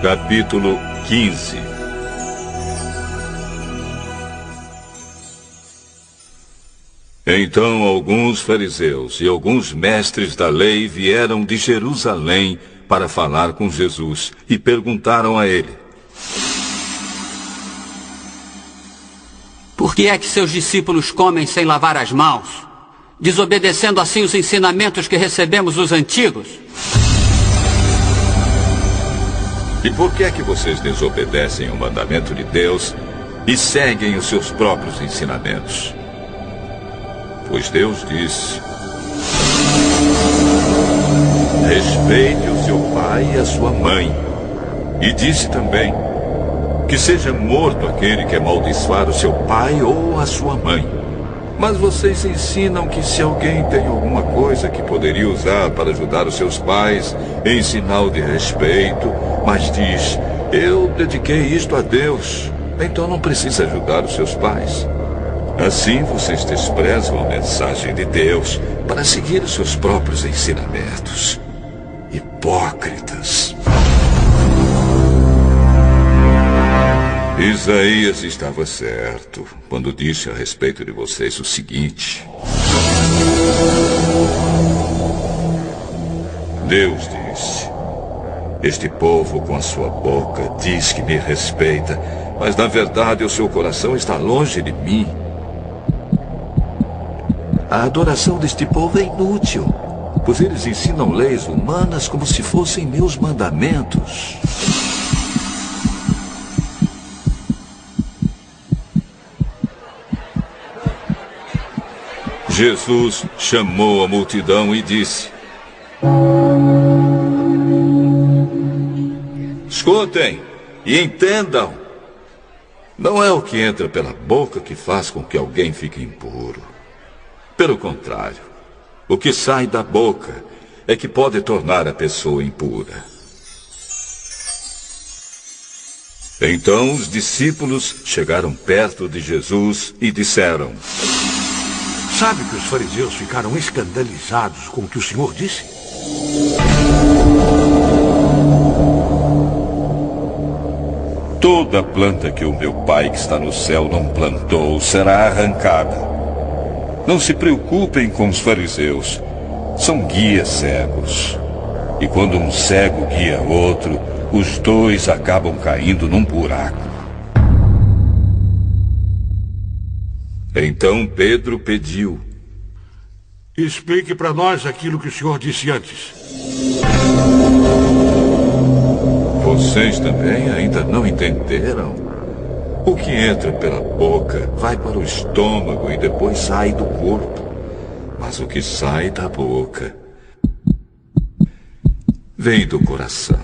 Capítulo 15. Então alguns fariseus e alguns mestres da lei vieram de Jerusalém para falar com Jesus e perguntaram a ele: Por que é que seus discípulos comem sem lavar as mãos, desobedecendo assim os ensinamentos que recebemos dos antigos? E por que é que vocês desobedecem ao mandamento de Deus e seguem os seus próprios ensinamentos? Pois Deus disse: respeite o seu pai e a sua mãe. E disse também: que seja morto aquele que amaldiçoar o seu pai ou a sua mãe. Mas vocês ensinam que se alguém tem alguma coisa que poderia usar para ajudar os seus pais em sinal de respeito, mas diz: eu dediquei isto a Deus, então não precisa ajudar os seus pais. Assim vocês desprezam a mensagem de Deus para seguir os seus próprios ensinamentos. Hipócritas. Isaías estava certo quando disse a respeito de vocês o seguinte: Deus disse: este povo com a sua boca diz que me respeita, mas na verdade o seu coração está longe de mim. A adoração deste povo é inútil, pois eles ensinam leis humanas como se fossem meus mandamentos. Jesus chamou a multidão e disse: escutem e entendam. Não é o que entra pela boca que faz com que alguém fique impuro. Pelo contrário, o que sai da boca é que pode tornar a pessoa impura. Então os discípulos chegaram perto de Jesus e disseram: sabe que os fariseus ficaram escandalizados com o que o Senhor disse? Toda planta que o meu Pai que está no céu não plantou será arrancada. Não se preocupem com os fariseus. São guias cegos. E quando um cego guia outro, os dois acabam caindo num buraco. Então Pedro pediu: explique para nós aquilo que o Senhor disse antes. Vocês também ainda não entenderam? O que entra pela boca vai para o estômago e depois sai do corpo. Mas o que sai da boca vem do coração.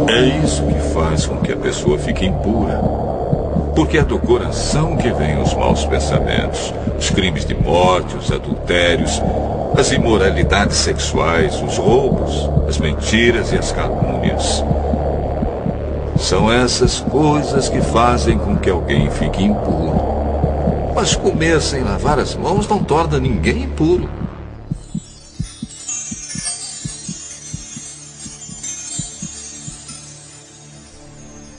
É isso que faz com que a pessoa fique impura. Porque é do coração que vêm os maus pensamentos, os crimes de morte, os adultérios, as imoralidades sexuais, os roubos, as mentiras e as calúnias. São essas coisas que fazem com que alguém fique impuro. Mas comer sem lavar as mãos não torna ninguém impuro.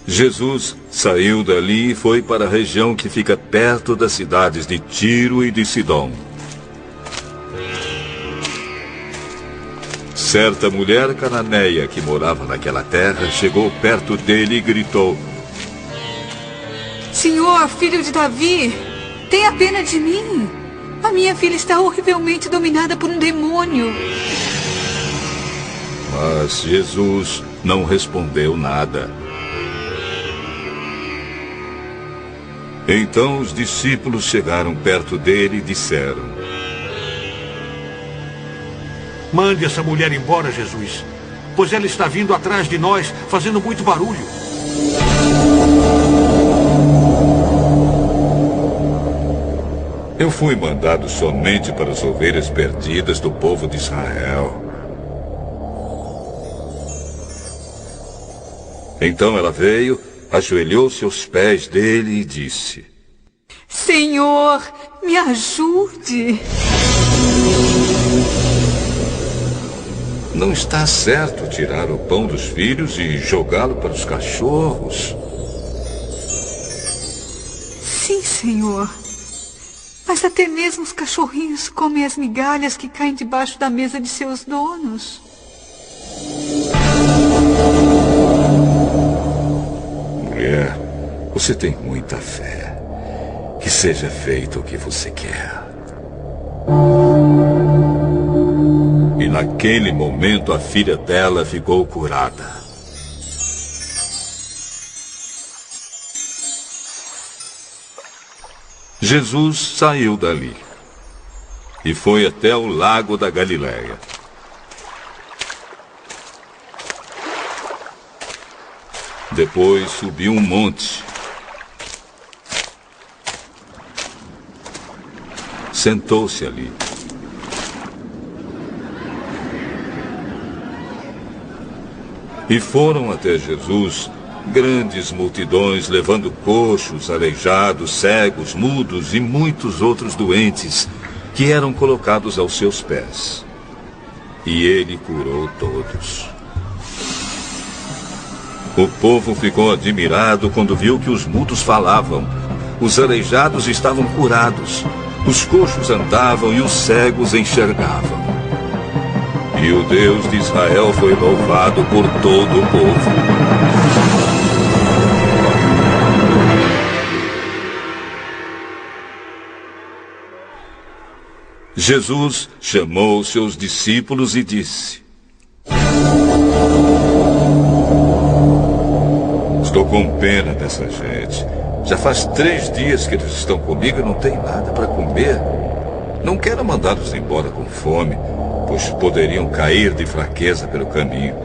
Jesus saiu dali e foi para a região que fica perto das cidades de Tiro e de Sidom. Certa mulher cananeia que morava naquela terra chegou perto dele e gritou: Senhor, filho de Davi, tenha pena de mim. A minha filha está horrivelmente dominada por um demônio. Mas Jesus não respondeu nada. Então os discípulos chegaram perto dele e disseram: mande essa mulher embora, Jesus, pois ela está vindo atrás de nós, fazendo muito barulho. Eu fui mandado somente para as ovelhas perdidas do povo de Israel. Então ela veio, ajoelhou-se aos pés dele e disse: Senhor, me ajude. Não está certo tirar o pão dos filhos e jogá-lo para os cachorros. Sim, senhor. Mas até mesmo os cachorrinhos comem as migalhas que caem debaixo da mesa de seus donos. Mulher, você tem muita fé. Que seja feito o que você quer. E naquele momento a filha dela ficou curada. Jesus saiu dali e foi até o lago da Galileia. Depois subiu um monte. Sentou-se ali. E foram até Jesus grandes multidões levando coxos, aleijados, cegos, mudos e muitos outros doentes que eram colocados aos seus pés. E ele curou todos. O povo ficou admirado quando viu que os mudos falavam, os aleijados estavam curados, os coxos andavam e os cegos enxergavam. E o Deus de Israel foi louvado por todo o povo. Jesus chamou seus discípulos e disse: Estou com pena dessa gente. Já faz 3 dias que eles estão comigo e não tem nada para comer. Não quero mandá-los embora com fome, pois poderiam cair de fraqueza pelo caminho.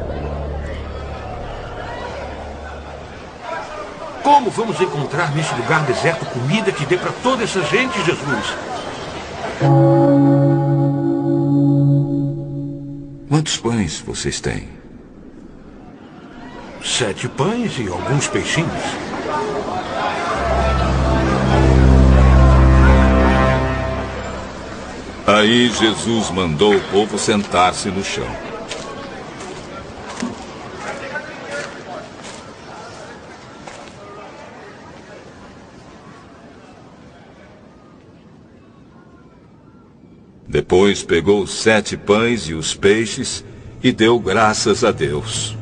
Como vamos encontrar nesse lugar deserto comida que dê para toda essa gente, Jesus? Quantos pães vocês têm? 7 pães e alguns peixinhos. Aí Jesus mandou o povo sentar-se no chão. Depois pegou os 7 pães e os peixes e deu graças a Deus.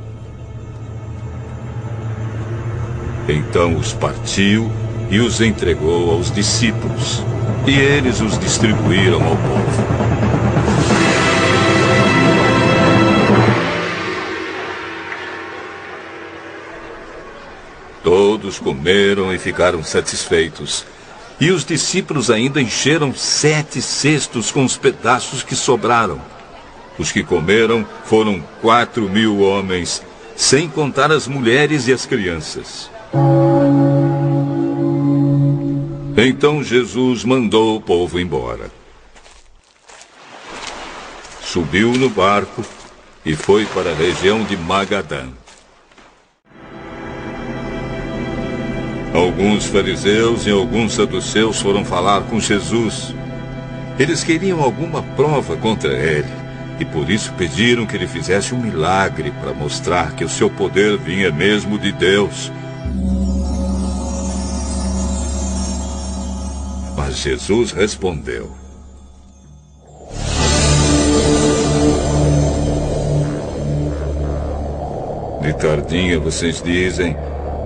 Então os partiu e os entregou aos discípulos, e eles os distribuíram ao povo. Todos comeram e ficaram satisfeitos. E os discípulos ainda encheram 7 cestos com os pedaços que sobraram. Os que comeram foram 4.000 homens, sem contar as mulheres e as crianças. Então Jesus mandou o povo embora. Subiu no barco e foi para a região de Magadã. Alguns fariseus e alguns saduceus foram falar com Jesus. Eles queriam alguma prova contra ele e por isso pediram que ele fizesse um milagre para mostrar que o seu poder vinha mesmo de Deus. Mas Jesus respondeu: De tardinha vocês dizem: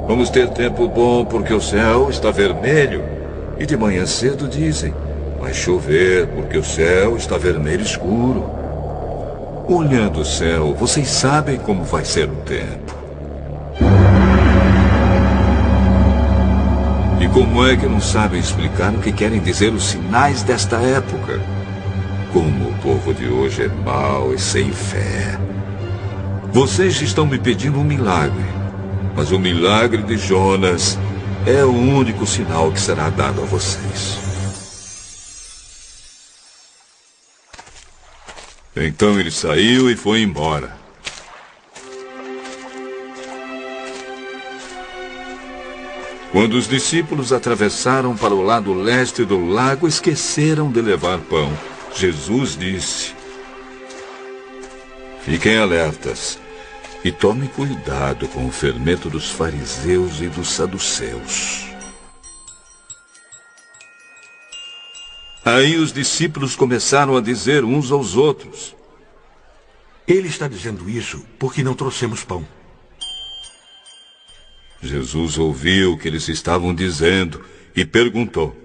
vamos ter tempo bom porque o céu está vermelho. E de manhã cedo dizem: vai chover porque o céu está vermelho escuro. Olhando o céu, vocês sabem como vai ser o tempo. E como é que não sabem explicar o que querem dizer os sinais desta época? Como o povo de hoje é mau e sem fé. Vocês estão me pedindo um milagre. Mas o milagre de Jonas é o único sinal que será dado a vocês. Então ele saiu e foi embora. Quando os discípulos atravessaram para o lado leste do lago, esqueceram de levar pão. Jesus disse: Fiquem alertas e tomem cuidado com o fermento dos fariseus e dos saduceus. Aí os discípulos começaram a dizer uns aos outros: Ele está dizendo isso porque não trouxemos pão. Jesus ouviu o que eles estavam dizendo e perguntou: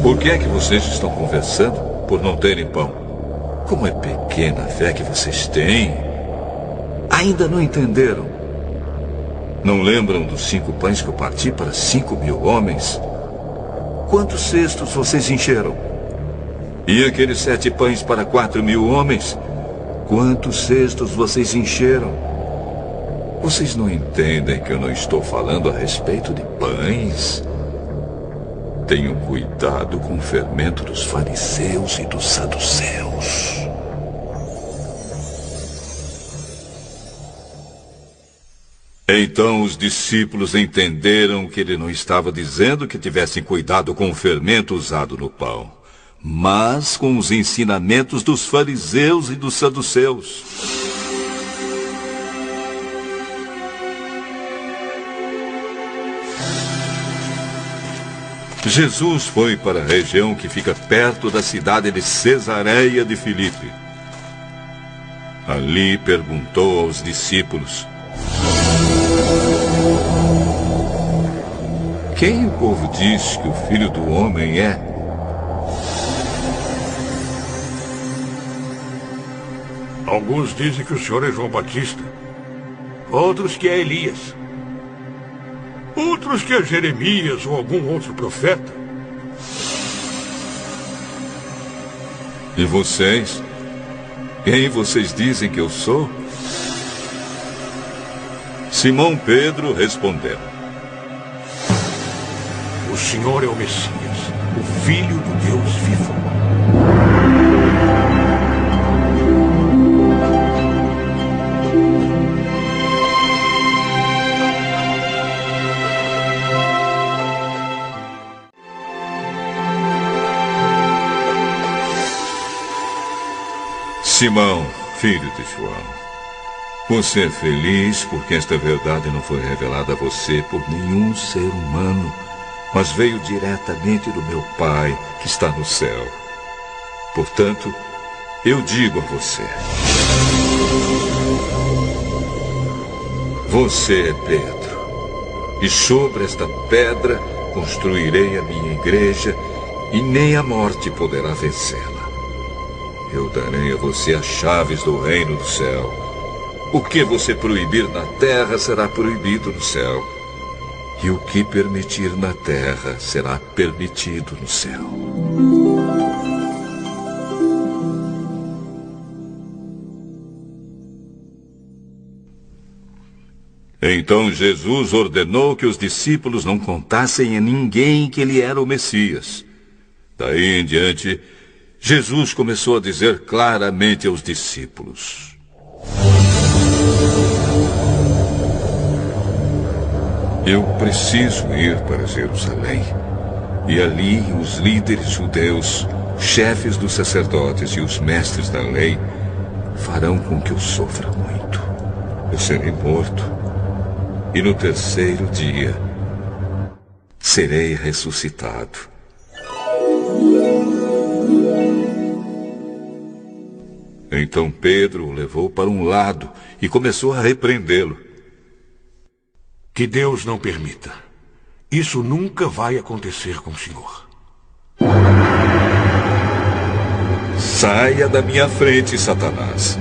Por que é que vocês estão conversando por não terem pão? Como é pequena a fé que vocês têm. Ainda não entenderam? Não lembram dos 5 pães que eu parti para 5.000 homens? Quantos cestos vocês encheram? E aqueles 7 pães para 4.000 homens? Quantos cestos vocês encheram? Vocês não entendem que eu não estou falando a respeito de pães? Tenham cuidado com o fermento dos fariseus e dos saduceus. Então os discípulos entenderam que ele não estava dizendo que tivessem cuidado com o fermento usado no pão, mas com os ensinamentos dos fariseus e dos saduceus. Jesus foi para a região que fica perto da cidade de Cesareia de Filipe. Ali perguntou aos discípulos: Quem o povo diz que o Filho do Homem é? Alguns dizem que o senhor é João Batista. Outros que é Elias. Outros que é Jeremias ou algum outro profeta. E vocês? Quem vocês dizem que eu sou? Simão Pedro respondeu: O senhor é o Messias, o Filho do Deus vivo. Simão, filho de João, você é feliz porque esta verdade não foi revelada a você por nenhum ser humano, mas veio diretamente do meu Pai que está no céu. Portanto, eu digo a você: você é Pedro, e sobre esta pedra construirei a minha igreja, e nem a morte poderá vencê-la. Eu darei a você as chaves do reino do céu. O que você proibir na terra será proibido no céu, e o que permitir na terra será permitido no céu. Então Jesus ordenou que os discípulos não contassem a ninguém que ele era o Messias. Daí em diante, Jesus começou a dizer claramente aos discípulos: Eu preciso ir para Jerusalém, e ali os líderes judeus, chefes dos sacerdotes e os mestres da lei farão com que eu sofra muito. Eu serei morto, e no 3º dia serei ressuscitado. Então Pedro o levou para um lado e começou a repreendê-lo. Que Deus não permita. Isso nunca vai acontecer com o senhor. Saia da minha frente, Satanás.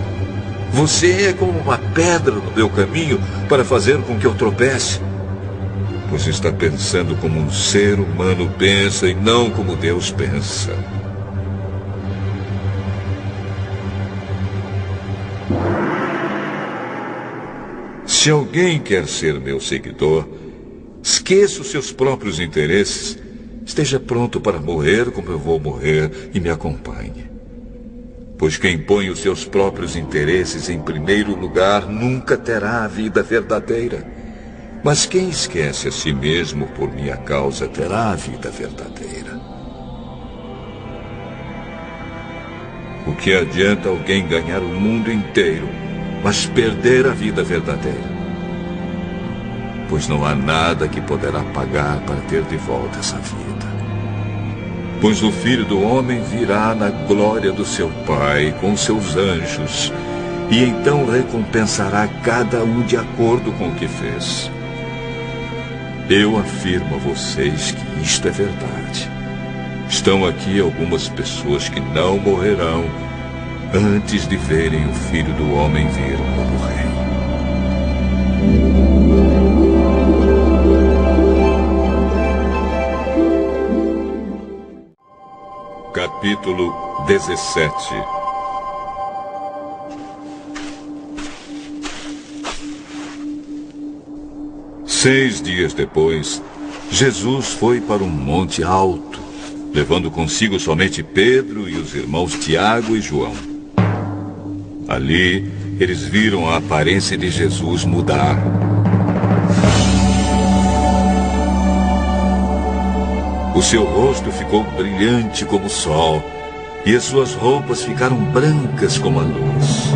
Você é como uma pedra no meu caminho para fazer com que eu tropece. Você está pensando como um ser humano pensa e não como Deus pensa. Se alguém quer ser meu seguidor, esqueça os seus próprios interesses, esteja pronto para morrer como eu vou morrer e me acompanhe. Pois quem põe os seus próprios interesses em primeiro lugar nunca terá a vida verdadeira. Mas quem esquece a si mesmo por minha causa terá a vida verdadeira. O que adianta alguém ganhar o mundo inteiro, mas perder a vida verdadeira? Pois não há nada que poderá pagar para ter de volta essa vida. Pois o Filho do Homem virá na glória do seu Pai com seus anjos, e então recompensará cada um de acordo com o que fez. Eu afirmo a vocês que isto é verdade. Estão aqui algumas pessoas que não morrerão antes de verem o Filho do Homem vir como Rei. Capítulo 17. Seis dias depois, Jesus foi para um monte alto, levando consigo somente Pedro e os irmãos Tiago e João. Ali, eles viram a aparência de Jesus mudar. O seu rosto ficou brilhante como o sol, e as suas roupas ficaram brancas como a luz.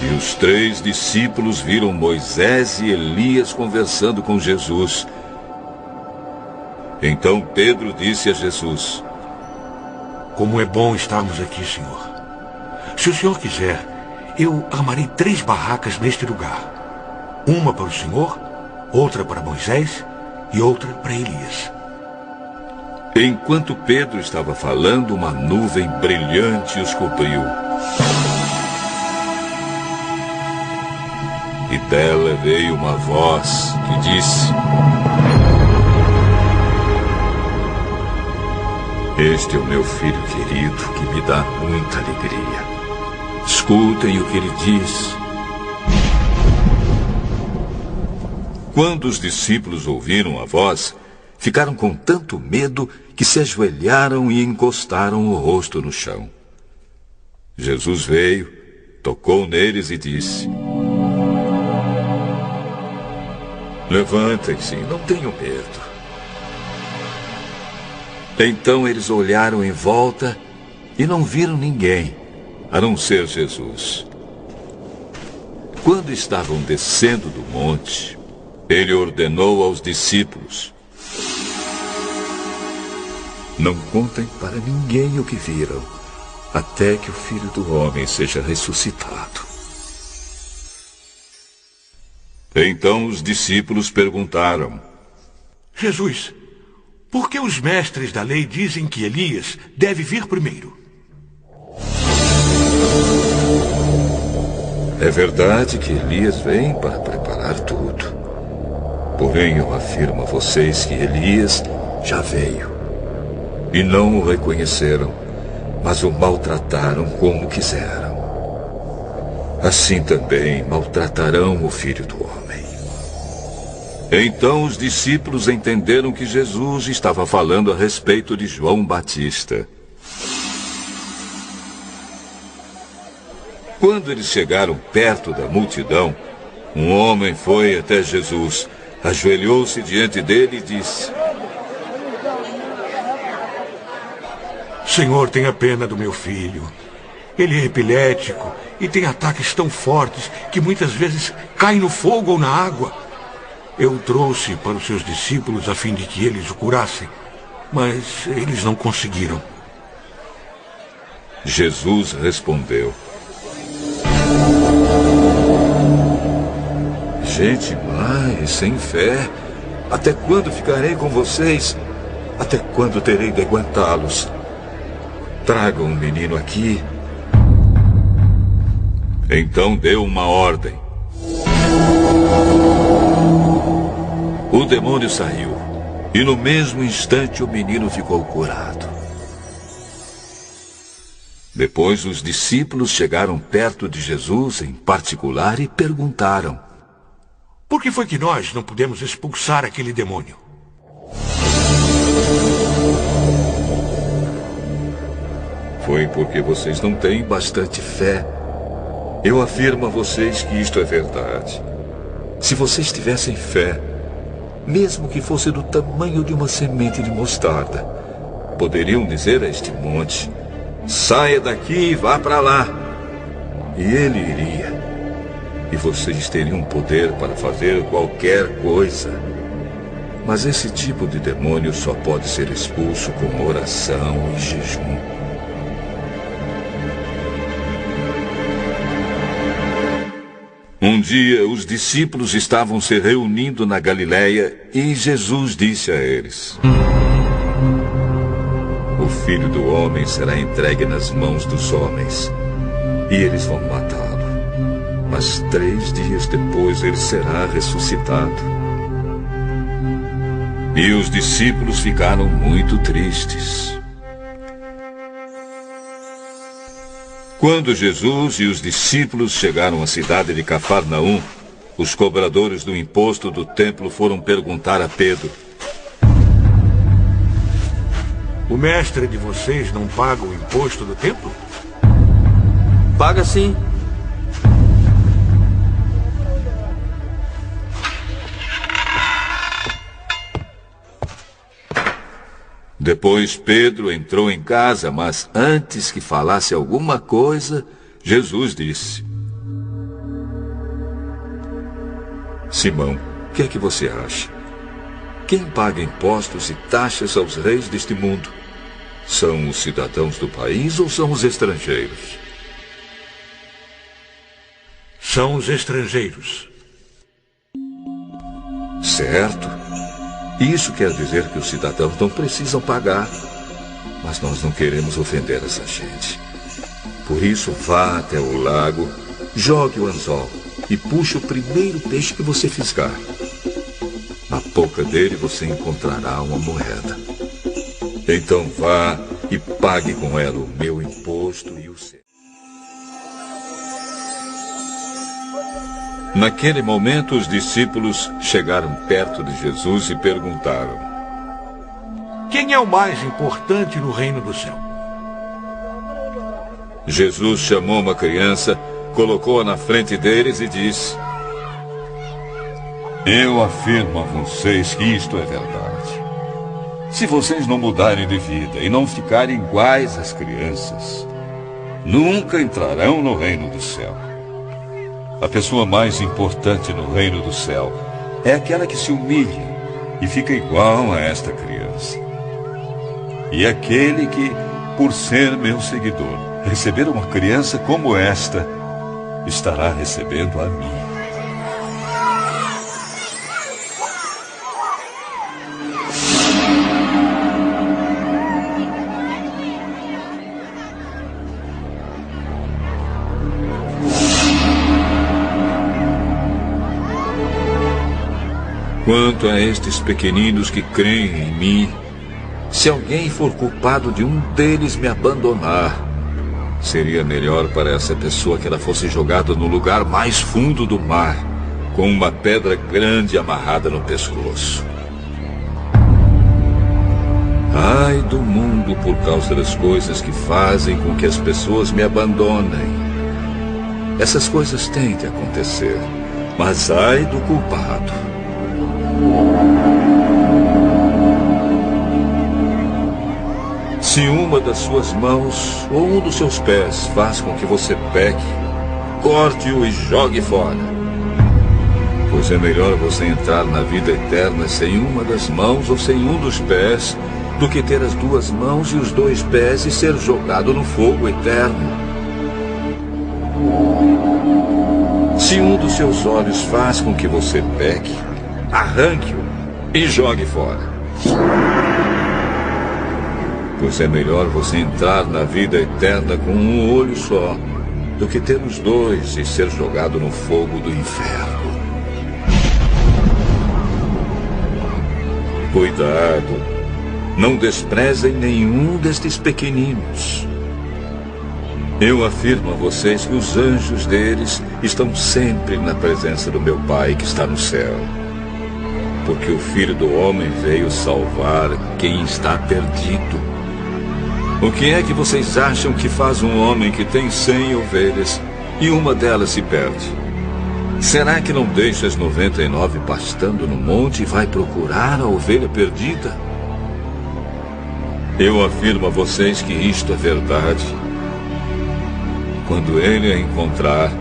E os 3 discípulos viram Moisés e Elias conversando com Jesus. Então Pedro disse a Jesus: Como é bom estarmos aqui, Senhor. Se o Senhor quiser, eu armarei 3 barracas neste lugar. Uma para o Senhor, outra para Moisés e outra para Elias. Enquanto Pedro estava falando, uma nuvem brilhante os cobriu. E dela veio uma voz que disse: Este é o meu filho querido, que me dá muita alegria. Escutem o que ele diz. Quando os discípulos ouviram a voz, ficaram com tanto medo que se ajoelharam e encostaram o rosto no chão. Jesus veio, tocou neles e disse: Levantem-se, não tenham medo. Então eles olharam em volta e não viram ninguém, a não ser Jesus. Quando estavam descendo do monte, ele ordenou aos discípulos: Não contem para ninguém o que viram, até que o Filho do Homem seja ressuscitado. Então os discípulos perguntaram: Jesus, por que os mestres da lei dizem que Elias deve vir primeiro? É verdade que Elias vem para preparar tudo. Porém, eu afirmo a vocês que Elias já veio. E não o reconheceram, mas o maltrataram como quiseram. Assim também maltratarão o Filho do Homem. Então os discípulos entenderam que Jesus estava falando a respeito de João Batista. Quando eles chegaram perto da multidão, um homem foi até Jesus, ajoelhou-se diante dele e disse: Senhor, tenha pena do meu filho. Ele é epilético e tem ataques tão fortes que muitas vezes cai no fogo ou na água. Eu o trouxe para os seus discípulos a fim de que eles o curassem, mas eles não conseguiram. Jesus respondeu: Gente má e sem fé, até quando ficarei com vocês? Até quando terei de aguentá-los? Tragam um menino aqui. Então deu uma ordem. O demônio saiu, e no mesmo instante o menino ficou curado. Depois os discípulos chegaram perto de Jesus em particular e perguntaram: Por que foi que nós não pudemos expulsar aquele demônio? Foi porque vocês não têm bastante fé. Eu afirmo a vocês que isto é verdade. Se vocês tivessem fé, mesmo que fosse do tamanho de uma semente de mostarda. Poderiam dizer a este monte: saia daqui e vá para lá. E ele iria. E vocês teriam poder para fazer qualquer coisa. Mas esse tipo de demônio só pode ser expulso com oração e jejum. Um dia, os discípulos estavam se reunindo na Galileia e Jesus disse a eles: o Filho do Homem será entregue nas mãos dos homens, e eles vão matá-lo. Mas 3 dias depois ele será ressuscitado. E os discípulos ficaram muito tristes. Quando Jesus e os discípulos chegaram à cidade de Cafarnaum, os cobradores do imposto do templo foram perguntar a Pedro: o mestre de vocês não paga o imposto do templo? Paga sim. Depois Pedro entrou em casa, mas antes que falasse alguma coisa, Jesus disse: Simão, o que é que você acha? Quem paga impostos e taxas aos reis deste mundo? São os cidadãos do país ou são os estrangeiros? São os estrangeiros. Certo. Isso quer dizer que os cidadãos não precisam pagar. Mas nós não queremos ofender essa gente. Por isso, vá até o lago, jogue o anzol e puxe o primeiro peixe que você fisgar. Na boca dele você encontrará uma moeda. Então vá e pague com ela o meu imposto e o seu. Naquele momento, os discípulos chegaram perto de Jesus e perguntaram: quem é o mais importante no reino do céu? Jesus chamou uma criança, colocou-a na frente deles e disse: eu afirmo a vocês que isto é verdade. Se vocês não mudarem de vida e não ficarem iguais às crianças, nunca entrarão no reino do céu. A pessoa mais importante no reino do céu é aquela que se humilha e fica igual a esta criança. E aquele que, por ser meu seguidor, receber uma criança como esta, estará recebendo a mim. Quanto a estes pequeninos que creem em mim, se alguém for culpado de um deles me abandonar, seria melhor para essa pessoa que ela fosse jogada no lugar mais fundo do mar, com uma pedra grande amarrada no pescoço. Ai do mundo por causa das coisas que fazem com que as pessoas me abandonem. Essas coisas têm de acontecer, mas ai do culpado. Se uma das suas mãos ou um dos seus pés faz com que você peque, corte-o e jogue fora. Pois é melhor você entrar na vida eterna sem uma das mãos ou sem um dos pés, do que ter as 2 mãos e os 2 pés e ser jogado no fogo eterno. Se um dos seus olhos faz com que você peque, arranque-o e jogue fora. Pois é melhor você entrar na vida eterna com um olho só, do que ter os 2 e ser jogado no fogo do inferno. Cuidado, não desprezem nenhum destes pequeninos. Eu afirmo a vocês que os anjos deles estão sempre na presença do meu Pai que está no céu. Porque o Filho do Homem veio salvar quem está perdido. O que é que vocês acham que faz um homem que tem 100 ovelhas e uma delas se perde? Será que não deixa as 99 pastando no monte e vai procurar a ovelha perdida? Eu afirmo a vocês que isto é verdade. Quando ele a encontrar,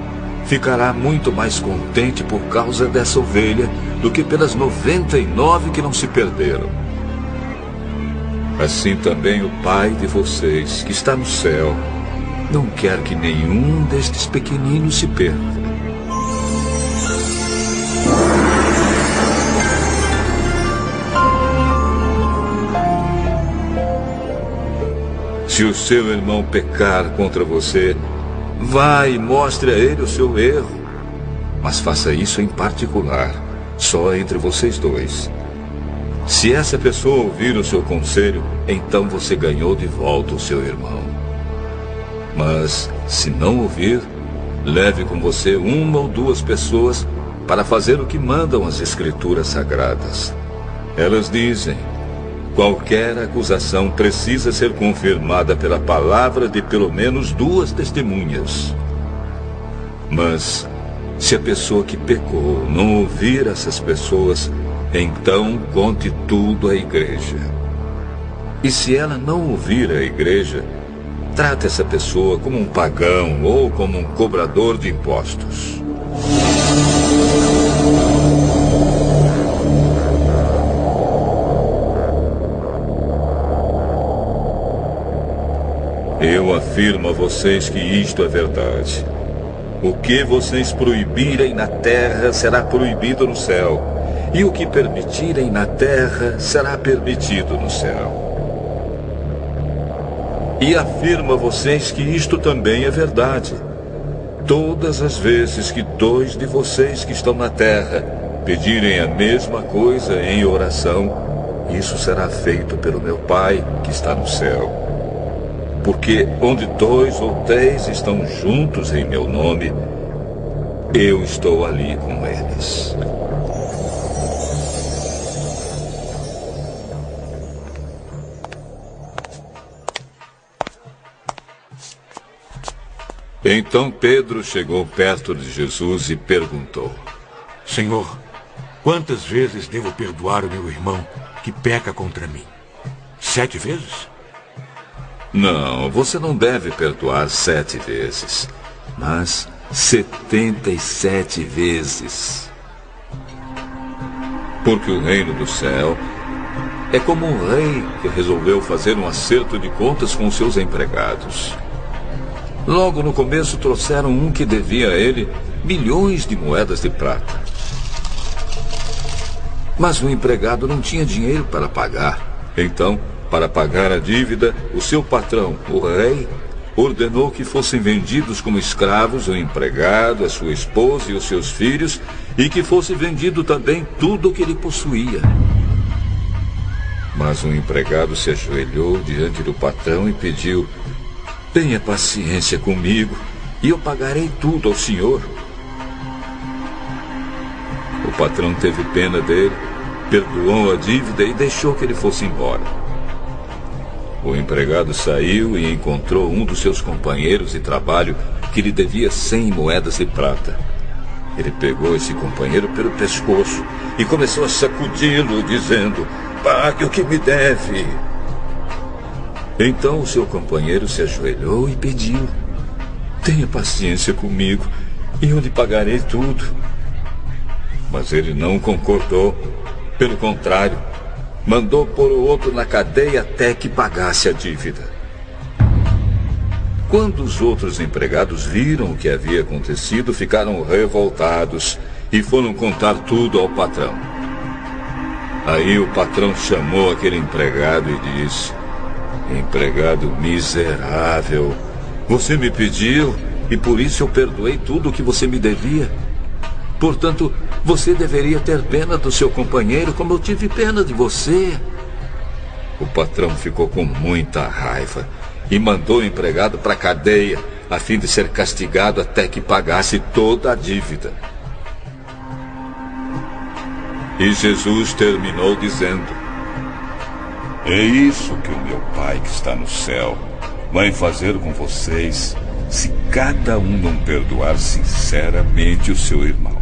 ficará muito mais contente por causa dessa ovelha do que pelas 99 que não se perderam. Assim também o Pai de vocês, que está no céu, não quer que nenhum destes pequeninos se perca. Se o seu irmão pecar contra você, vá e mostre a ele o seu erro. Mas faça isso em particular, só entre vocês dois. Se essa pessoa ouvir o seu conselho, então você ganhou de volta o seu irmão. Mas, se não ouvir, leve com você uma ou duas pessoas para fazer o que mandam as Escrituras Sagradas. Elas dizem: qualquer acusação precisa ser confirmada pela palavra de pelo menos 2 testemunhas. Mas, se a pessoa que pecou não ouvir essas pessoas, então conte tudo à igreja. E se ela não ouvir a igreja, trate essa pessoa como um pagão ou como um cobrador de impostos. Eu afirmo a vocês que isto é verdade. O que vocês proibirem na terra será proibido no céu, e o que permitirem na terra será permitido no céu. E afirmo a vocês que isto também é verdade. Todas as vezes que 2 de vocês que estão na terra pedirem a mesma coisa em oração, isso será feito pelo meu Pai que está no céu. Porque onde 2 ou 3 estão juntos em meu nome, eu estou ali com eles. Então Pedro chegou perto de Jesus e perguntou: Senhor, quantas vezes devo perdoar o meu irmão que peca contra mim? 7 vezes? Não, você não deve perdoar 7 vezes, mas 77 vezes. Porque o reino do céu é como um rei que resolveu fazer um acerto de contas com seus empregados. Logo no começo trouxeram um que devia a ele milhões de moedas de prata. Mas o empregado não tinha dinheiro para pagar. Então, para pagar a dívida, o seu patrão, o rei, ordenou que fossem vendidos como escravos o empregado, a sua esposa e os seus filhos, e que fosse vendido também tudo o que ele possuía. Mas o empregado se ajoelhou diante do patrão e pediu: tenha paciência comigo, e eu pagarei tudo ao senhor. O patrão teve pena dele, perdoou a dívida e deixou que ele fosse embora. O empregado saiu e encontrou um dos seus companheiros de trabalho que lhe devia 100 moedas de prata. Ele pegou esse companheiro pelo pescoço e começou a sacudi-lo, dizendo: pague o que me deve. Então o seu companheiro se ajoelhou e pediu: tenha paciência comigo e eu lhe pagarei tudo. Mas ele não concordou. Pelo contrário, mandou pôr o outro na cadeia até que pagasse a dívida. Quando os outros empregados viram o que havia acontecido, ficaram revoltados e foram contar tudo ao patrão. Aí o patrão chamou aquele empregado e disse: empregado miserável, você me pediu e por isso eu perdoei tudo o que você me devia. Portanto, você deveria ter pena do seu companheiro como eu tive pena de você. O patrão ficou com muita raiva e mandou o empregado para a cadeia, a fim de ser castigado até que pagasse toda a dívida. E Jesus terminou dizendo: é isso que o meu Pai que está no céu vai fazer com vocês, se cada um não perdoar sinceramente o seu irmão.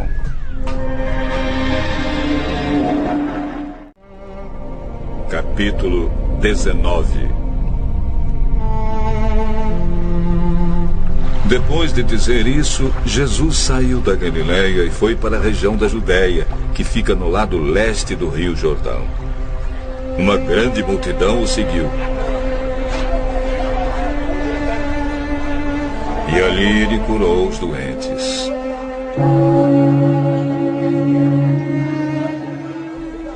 Capítulo 19. Depois de dizer isso, Jesus saiu da Galileia e foi para a região da Judéia, que fica no lado leste do Rio Jordão. Uma grande multidão o seguiu. E ali ele curou os doentes.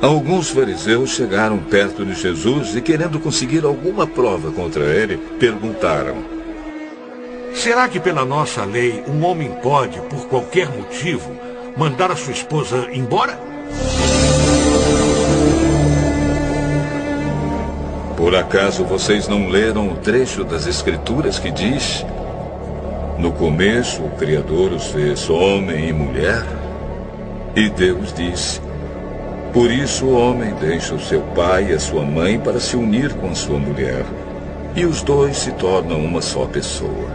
Alguns fariseus chegaram perto de Jesus e, querendo conseguir alguma prova contra ele, perguntaram: será que pela nossa lei um homem pode, por qualquer motivo, mandar a sua esposa embora? Por acaso vocês não leram o trecho das Escrituras que diz: no começo o Criador os fez homem e mulher? E Deus disse: por isso o homem deixa o seu pai e a sua mãe para se unir com a sua mulher, e os dois se tornam uma só pessoa.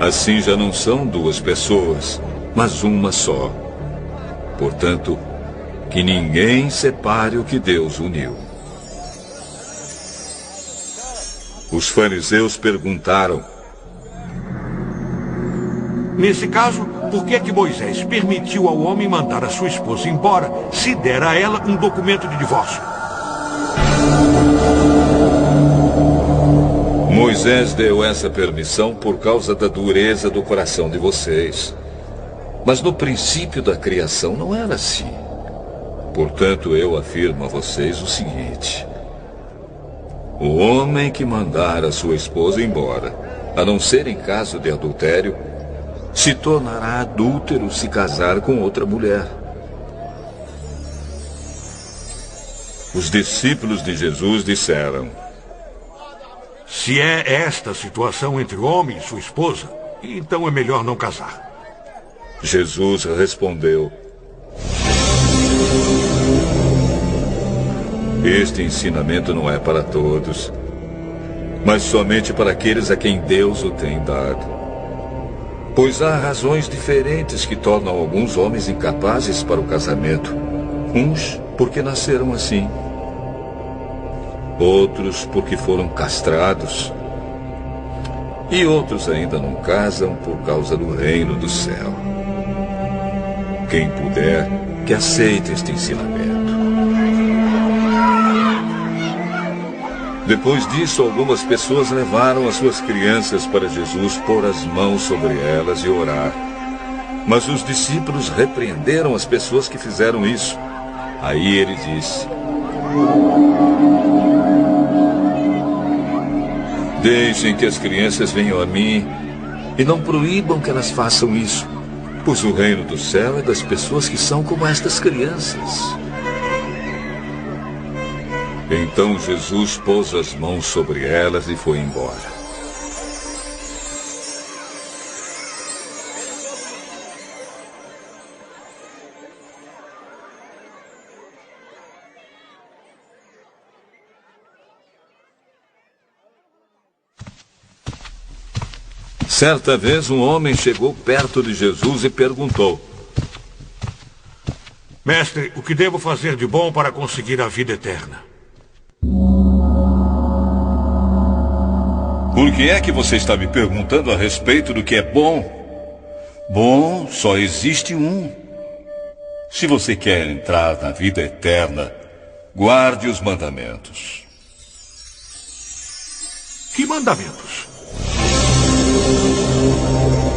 Assim já não são duas pessoas, mas uma só. Portanto, que ninguém separe o que Deus uniu. Os fariseus perguntaram: nesse caso, por que é que Moisés permitiu ao homem mandar a sua esposa embora, se der a ela um documento de divórcio? Moisés deu essa permissão por causa da dureza do coração de vocês. Mas no princípio da criação não era assim. Portanto, eu afirmo a vocês o seguinte: o homem que mandar a sua esposa embora, a não ser em caso de adultério, se tornará adúltero se casar com outra mulher. Os discípulos de Jesus disseram: se é esta a situação entre o homem e sua esposa, então é melhor não casar. Jesus respondeu: este ensinamento não é para todos, mas somente para aqueles a quem Deus o tem dado. Pois há razões diferentes que tornam alguns homens incapazes para o casamento. Uns porque nasceram assim, outros porque foram castrados, e outros ainda não casam por causa do reino do céu. Quem puder, que aceite este ensinamento. Depois disso, algumas pessoas levaram as suas crianças para Jesus pôr as mãos sobre elas e orar. Mas os discípulos repreenderam as pessoas que fizeram isso. Aí ele disse: deixem que as crianças venham a mim e não proíbam que elas façam isso, pois o reino do céu é das pessoas que são como estas crianças. Então Jesus pôs as mãos sobre elas e foi embora. Certa vez um homem chegou perto de Jesus e perguntou: mestre, o que devo fazer de bom para conseguir a vida eterna? Por que é que você está me perguntando a respeito do que é bom? Bom, só existe um. Se você quer entrar na vida eterna, guarde os mandamentos. Que mandamentos?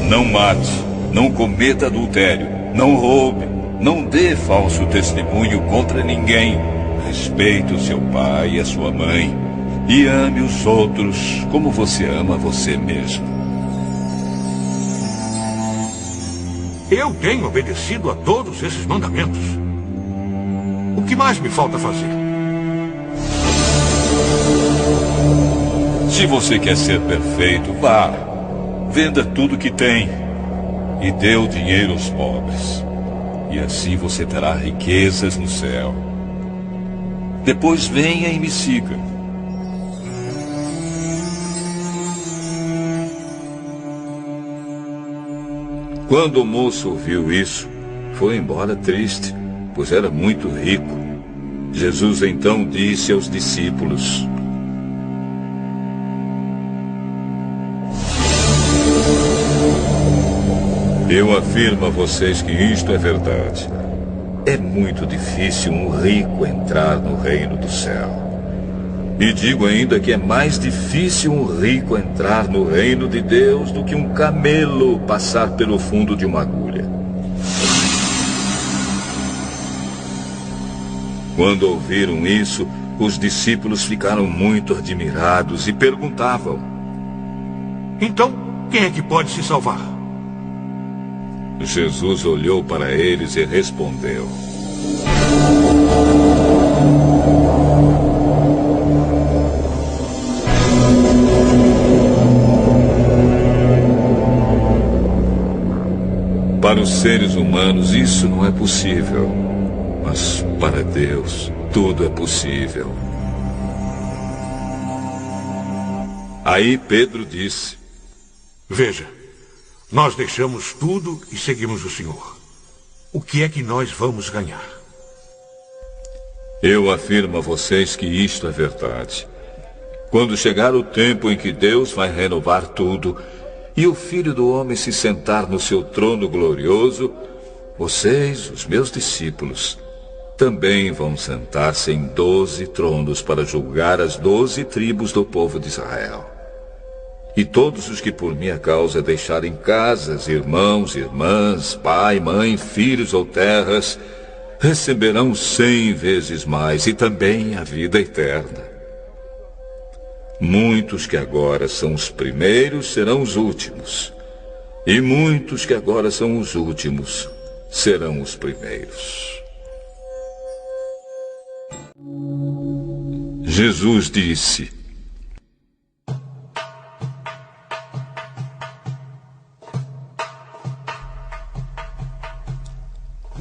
Não mate, não cometa adultério, não roube, não dê falso testemunho contra ninguém. Respeite o seu pai e a sua mãe. E ame os outros como você ama você mesmo. Eu tenho obedecido a todos esses mandamentos. O que mais me falta fazer? Se você quer ser perfeito, vá. Venda tudo que tem e dê o dinheiro aos pobres. E assim você terá riquezas no céu. Depois venha e me siga. Quando o moço ouviu isso, foi embora triste, pois era muito rico. Jesus então disse aos discípulos: eu afirmo a vocês que isto é verdade. É muito difícil um rico entrar no reino do céu. E digo ainda que é mais difícil um rico entrar no reino de Deus do que um camelo passar pelo fundo de uma agulha. Quando ouviram isso, os discípulos ficaram muito admirados e perguntavam: então, quem é que pode se salvar? Jesus olhou para eles e respondeu: para os seres humanos isso não é possível, mas para Deus tudo é possível. Aí Pedro disse: veja, nós deixamos tudo e seguimos o Senhor. O que é que nós vamos ganhar? Eu afirmo a vocês que isto é verdade. Quando chegar o tempo em que Deus vai renovar tudo e o Filho do Homem se sentar no seu trono glorioso, vocês, os meus discípulos, também vão sentar-se em 12 tronos para julgar as 12 tribos do povo de Israel. E todos os que por minha causa deixarem casas, irmãos, irmãs, pai, mãe, filhos ou terras, receberão 100 vezes mais e também a vida eterna. Muitos que agora são os primeiros serão os últimos, e muitos que agora são os últimos serão os primeiros. Jesus disse: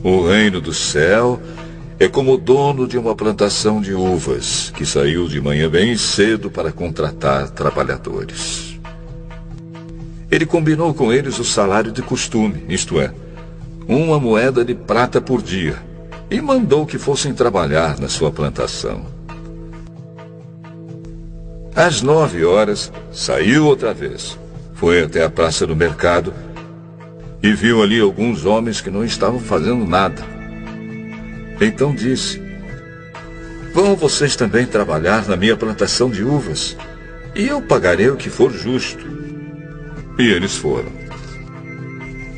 o reino do céu é como o dono de uma plantação de uvas, que saiu de manhã bem cedo para contratar trabalhadores. Ele combinou com eles o salário de costume, isto é, 1 moeda de prata por dia, e mandou que fossem trabalhar na sua plantação. Às 9 horas, saiu outra vez, foi até a praça do mercado e viu ali alguns homens que não estavam fazendo nada. Então disse: vão vocês também trabalhar na minha plantação de uvas, e eu pagarei o que for justo. E eles foram.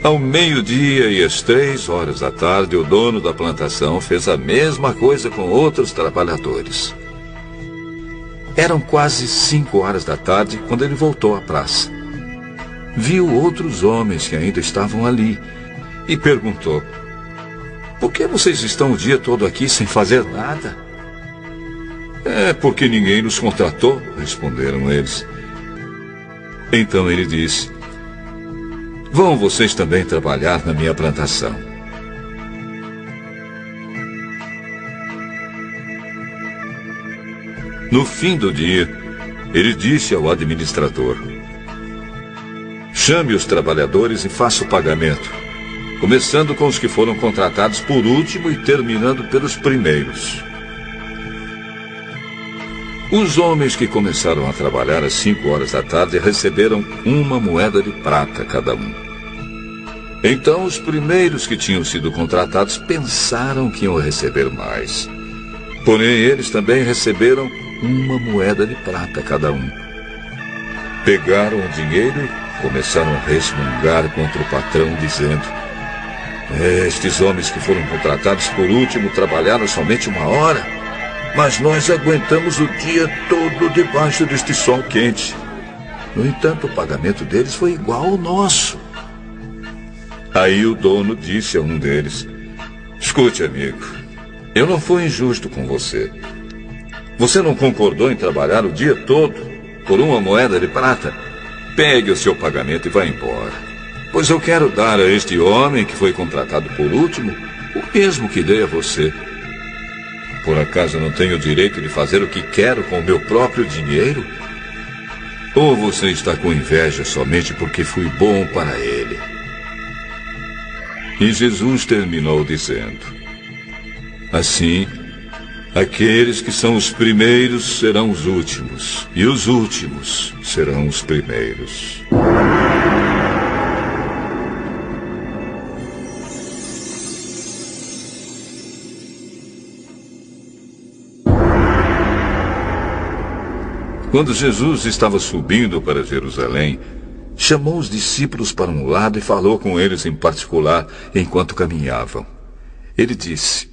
Ao meio-dia e às 3 horas da tarde, o dono da plantação fez a mesma coisa com outros trabalhadores. Eram quase 5 horas da tarde quando ele voltou à praça. Viu outros homens que ainda estavam ali e perguntou: por que vocês estão o dia todo aqui sem fazer nada? É porque ninguém nos contratou, responderam eles. Então ele disse: vão vocês também trabalhar na minha plantação. No fim do dia, ele disse ao administrador: chame os trabalhadores e faça o pagamento, começando com os que foram contratados por último e terminando pelos primeiros. Os homens que começaram a trabalhar às 5 horas da tarde receberam 1 moeda de prata cada um. Então os primeiros que tinham sido contratados pensaram que iam receber mais. Porém, eles também receberam 1 moeda de prata cada um. Pegaram o dinheiro e começaram a resmungar contra o patrão, dizendo: estes homens que foram contratados por último trabalharam somente 1 hora, mas nós aguentamos o dia todo debaixo deste sol quente. No entanto, o pagamento deles foi igual ao nosso. Aí o dono disse a um deles: escute, amigo, eu não fui injusto com você. Você não concordou em trabalhar o dia todo por 1 moeda de prata? Pegue o seu pagamento e vá embora, pois eu quero dar a este homem que foi contratado por último o mesmo que dei a você. Por acaso não tenho o direito de fazer o que quero com o meu próprio dinheiro? Ou você está com inveja somente porque fui bom para ele? E Jesus terminou dizendo: assim, aqueles que são os primeiros serão os últimos, e os últimos serão os primeiros. Quando Jesus estava subindo para Jerusalém, chamou os discípulos para um lado e falou com eles em particular enquanto caminhavam. Ele disse: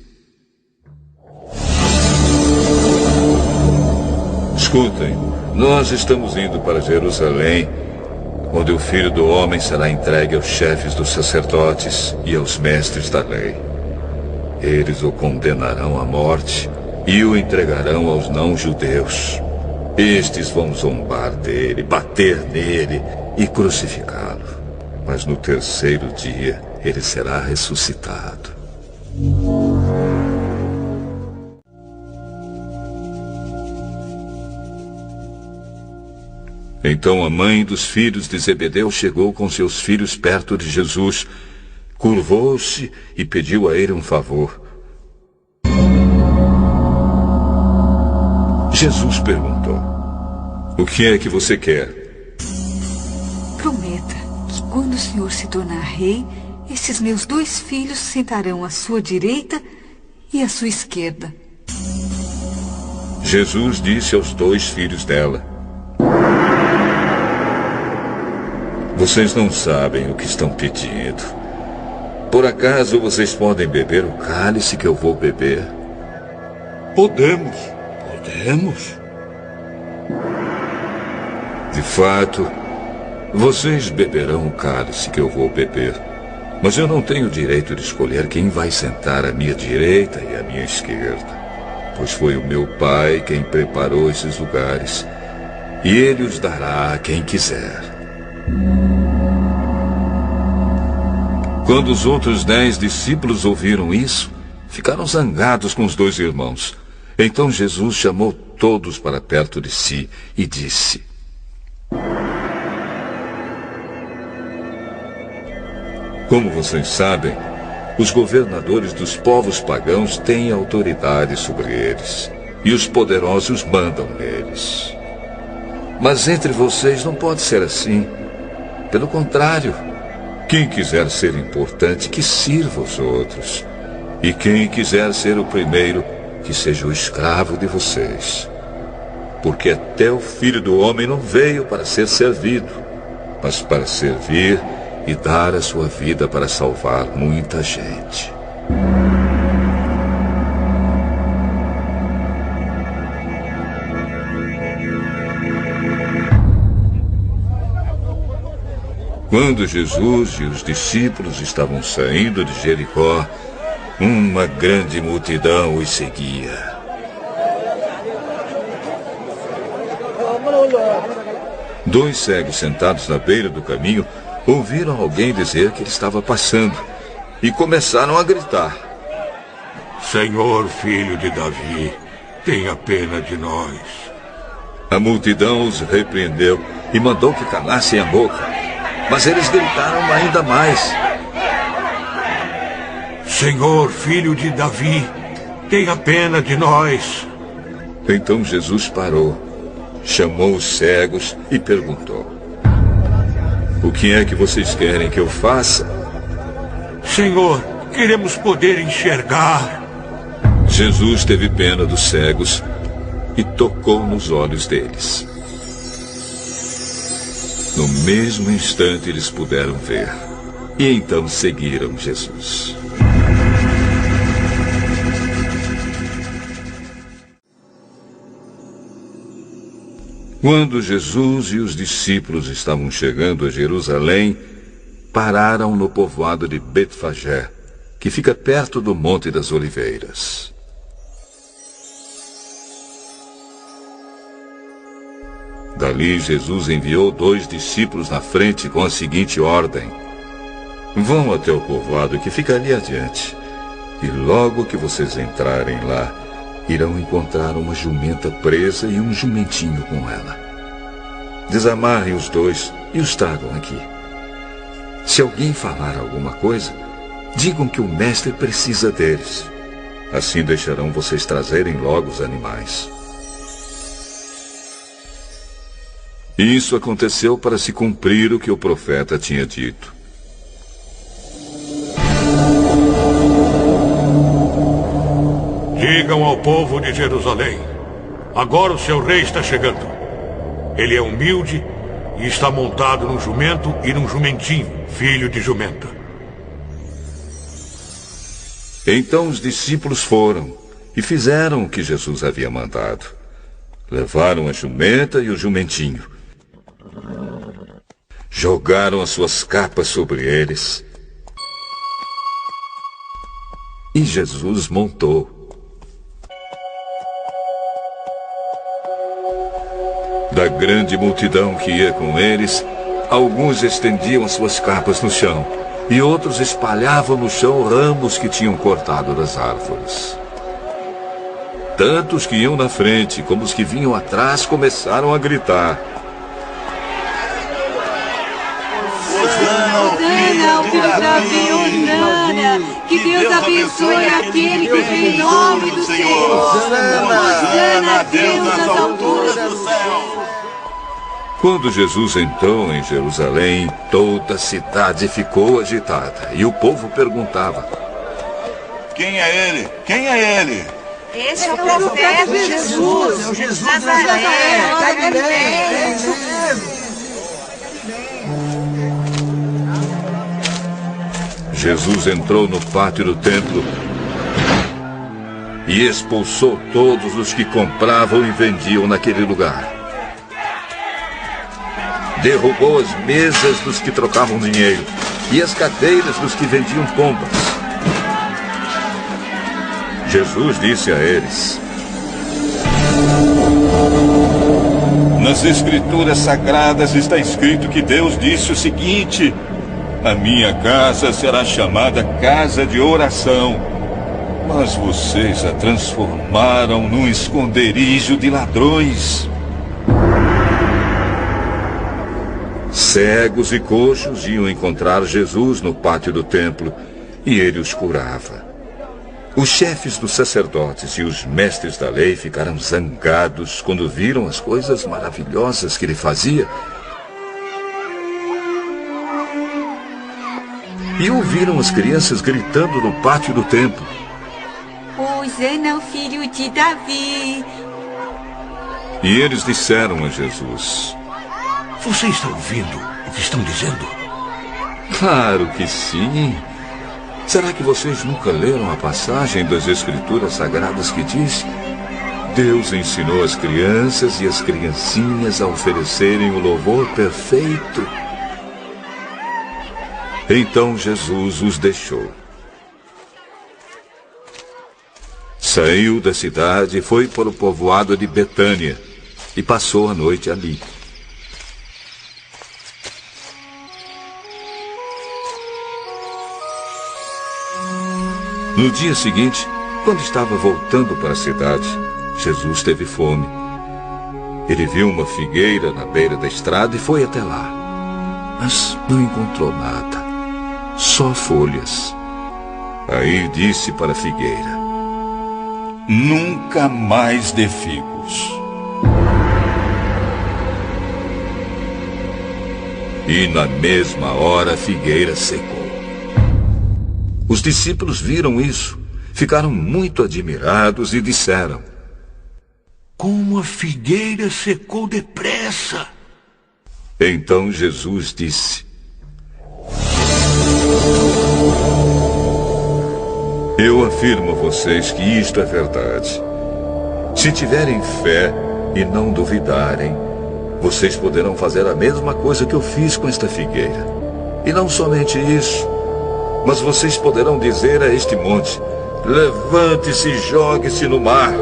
escutem, nós estamos indo para Jerusalém, onde o Filho do Homem será entregue aos chefes dos sacerdotes e aos mestres da lei. Eles o condenarão à morte e o entregarão aos não-judeus. Estes vão zombar dele, bater nele e crucificá-lo. Mas no terceiro dia ele será ressuscitado. Então a mãe dos filhos de Zebedeu chegou com seus filhos perto de Jesus, curvou-se e pediu a ele um favor. Jesus perguntou: o que é que você quer? Prometa que quando o Senhor se tornar rei, esses meus 2 filhos sentarão à sua direita e à sua esquerda. Jesus disse aos 2 filhos dela: vocês não sabem o que estão pedindo. Por acaso vocês podem beber o cálice que eu vou beber? Podemos. De fato, vocês beberão o cálice que eu vou beber. Mas eu não tenho o direito de escolher quem vai sentar à minha direita e à minha esquerda. Pois foi o meu Pai quem preparou esses lugares. E Ele os dará a quem quiser. Quando os outros 10 discípulos ouviram isso, ficaram zangados com os 2 irmãos. Então Jesus chamou todos para perto de si e disse: como vocês sabem, os governadores dos povos pagãos têm autoridade sobre eles, e os poderosos mandam neles. Mas entre vocês não pode ser assim. Pelo contrário, quem quiser ser importante, que sirva os outros. E quem quiser ser o primeiro, que seja o escravo de vocês. Porque até o Filho do Homem não veio para ser servido, mas para servir e dar a sua vida para salvar muita gente. Quando Jesus e os discípulos estavam saindo de Jericó, uma grande multidão os seguia. Dois cegos sentados na beira do caminho ouviram alguém dizer que ele estava passando e começaram a gritar: Senhor, filho de Davi, tenha pena de nós. A multidão os repreendeu e mandou que calassem a boca, mas eles gritaram ainda mais: Senhor, filho de Davi, tenha pena de nós. Então Jesus parou, chamou os cegos e perguntou: o que é que vocês querem que eu faça? Senhor, queremos poder enxergar. Jesus teve pena dos cegos e tocou nos olhos deles. No mesmo instante eles puderam ver, e então seguiram Jesus. Quando Jesus e os discípulos estavam chegando a Jerusalém, pararam no povoado de Betfagé, que fica perto do Monte das Oliveiras. Dali, Jesus enviou 2 discípulos na frente com a seguinte ordem: vão até o povoado que fica ali adiante, e logo que vocês entrarem lá, irão encontrar uma jumenta presa e um jumentinho com ela. Desamarrem os 2 e os tragam aqui. Se alguém falar alguma coisa, Digam que o mestre precisa deles. Assim deixarão vocês trazerem logo os animais. Isso aconteceu para se cumprir o que o profeta tinha dito. Digam ao povo de Jerusalém: agora o seu rei está chegando. Ele é humilde e está montado num jumento e num jumentinho, filho de jumenta. Então os discípulos foram e fizeram o que Jesus havia mandado. Levaram a jumenta e o jumentinho. Jogaram as suas capas sobre eles. E Jesus montou. Da grande multidão que ia com eles, alguns estendiam as suas capas no chão, e outros espalhavam no chão ramos que tinham cortado das árvores. Tanto os que iam na frente como os que vinham atrás começaram a gritar: Hosana ao filho de Davi, Hosana! Que Deus abençoe aquele que vem em nome do Senhor! Hosana a Deus nas alturas do céu! Quando Jesus entrou em Jerusalém, toda a cidade ficou agitada, e o povo perguntava: quem é ele? Quem é ele? Esse é o profeta Jesus, é o Jesus de Nazaré, da Galileia. Jesus entrou no pátio do templo e expulsou todos os que compravam e vendiam naquele lugar. Derrubou as mesas dos que trocavam dinheiro e as cadeiras dos que vendiam pombas. Jesus disse a eles: nas Escrituras Sagradas está escrito que Deus disse o seguinte: a minha casa será chamada casa de oração, mas vocês a transformaram num esconderijo de ladrões. Cegos e coxos iam encontrar Jesus no pátio do templo e ele os curava. Os chefes dos sacerdotes e os mestres da lei ficaram zangados quando viram as coisas maravilhosas que ele fazia e ouviram as crianças gritando no pátio do templo: Hosana ao filho de Davi. E eles disseram a Jesus: Você está ouvindo o que estão dizendo? Claro que sim. Será que vocês nunca leram a passagem das Escrituras Sagradas que diz: Deus ensinou as crianças e as criancinhas a oferecerem o louvor perfeito? Então Jesus os deixou. Saiu da cidade e foi para o povoado de Betânia e passou a noite ali. No dia seguinte, quando estava voltando para a cidade, Jesus teve fome. Ele viu uma figueira na beira da estrada e foi até lá. Mas não encontrou nada, só folhas. Aí disse para a figueira: nunca mais dê figos. E na mesma hora a figueira secou. Os discípulos viram isso, ficaram muito admirados e disseram: como a figueira secou depressa! Então Jesus disse: eu afirmo a vocês que isto é verdade. Se tiverem fé e não duvidarem, vocês poderão fazer a mesma coisa que eu fiz com esta figueira. E não somente isso, mas vocês poderão dizer a este monte: levante-se e jogue-se no mar.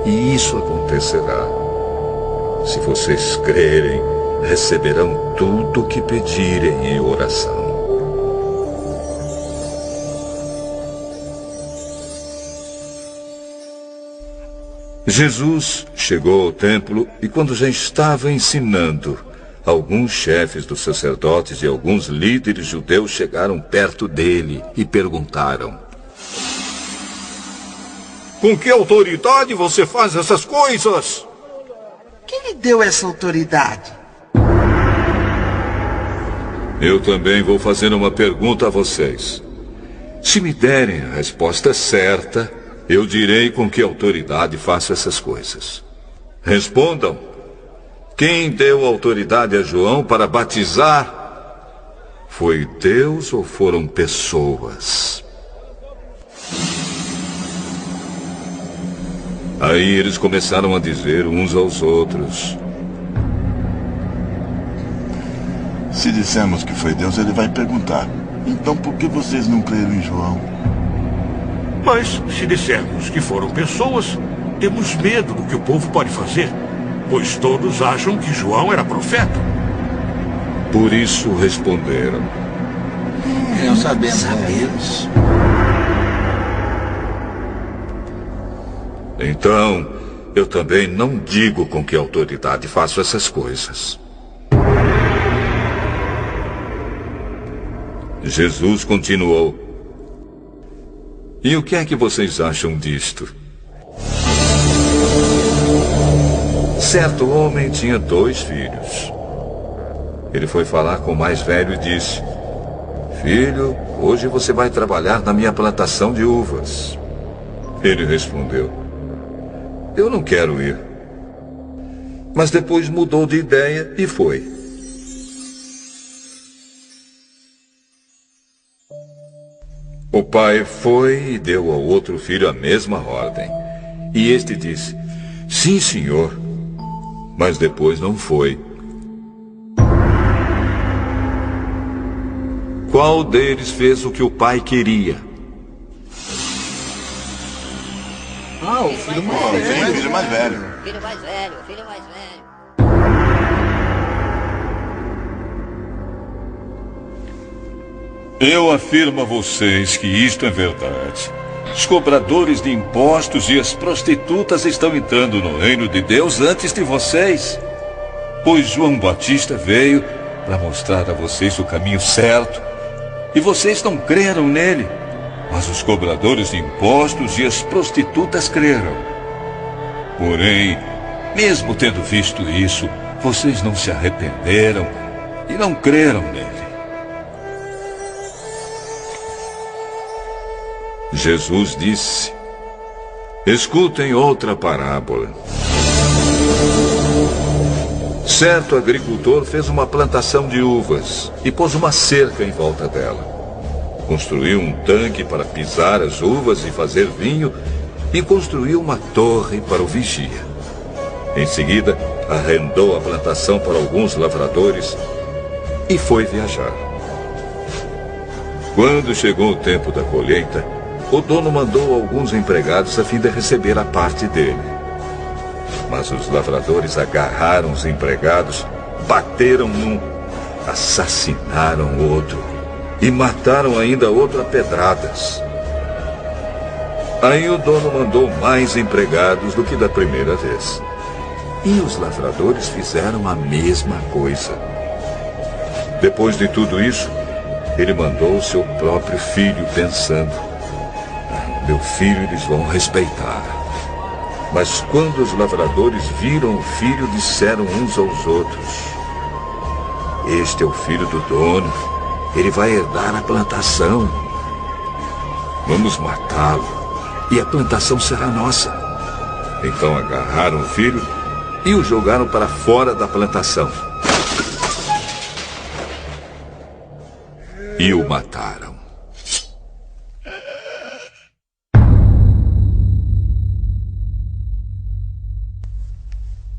E isso acontecerá. Se vocês crerem, receberão tudo o que pedirem em oração. Jesus chegou ao templo e, quando já estava ensinando, alguns chefes dos sacerdotes e alguns líderes judeus chegaram perto dele e perguntaram: Com que autoridade você faz essas coisas? Quem lhe deu essa autoridade? Eu também vou fazer uma pergunta a vocês. Se me derem a resposta certa, eu direi com que autoridade faço essas coisas. Respondam. Quem deu autoridade a João para batizar? Foi Deus ou foram pessoas? Aí eles começaram a dizer uns aos outros: Se dissermos que foi Deus, ele vai perguntar: então por que vocês não creram em João? Mas se dissermos que foram pessoas, temos medo do que o povo pode fazer, pois todos acham que João era profeta. Por isso responderam: Não sabemos. Então, eu também não digo com que autoridade faço essas coisas. Jesus continuou: E o que é que vocês acham disto? Certo homem tinha 2 filhos. Ele foi falar com o mais velho e disse: Filho, hoje você vai trabalhar na minha plantação de uvas. Ele respondeu: Eu não quero ir. Mas depois mudou de ideia e foi. O pai foi e deu ao outro filho a mesma ordem. E este disse: Sim, senhor. Mas depois não foi. Qual deles fez o que o pai queria? O filho mais velho. Sim, o filho mais velho. Filho mais velho, filho mais velho. Eu afirmo a vocês que isto é verdade. Os cobradores de impostos e as prostitutas estão entrando no reino de Deus antes de vocês. Pois João Batista veio para mostrar a vocês o caminho certo. E vocês não creram nele. Mas os cobradores de impostos e as prostitutas creram. Porém, mesmo tendo visto isso, vocês não se arrependeram e não creram nele. Jesus disse: Escutem outra parábola. Certo agricultor fez uma plantação de uvas e pôs uma cerca em volta dela. Construiu um tanque para pisar as uvas e fazer vinho e construiu uma torre para o vigia. Em seguida, arrendou a plantação para alguns lavradores e foi viajar. Quando chegou o tempo da colheita, o dono mandou alguns empregados a fim de receber a parte dele. Mas os lavradores agarraram os empregados, bateram num, assassinaram o outro e mataram ainda outro a pedradas. Aí o dono mandou mais empregados do que da primeira vez. E os lavradores fizeram a mesma coisa. Depois de tudo isso, ele mandou o seu próprio filho, pensando: Meu filho eles vão respeitar. Mas quando os lavradores viram o filho, disseram uns aos outros: Este é o filho do dono. Ele vai herdar a plantação. Vamos matá-lo e a plantação será nossa. Então agarraram o filho e o jogaram para fora da plantação. E o mataram.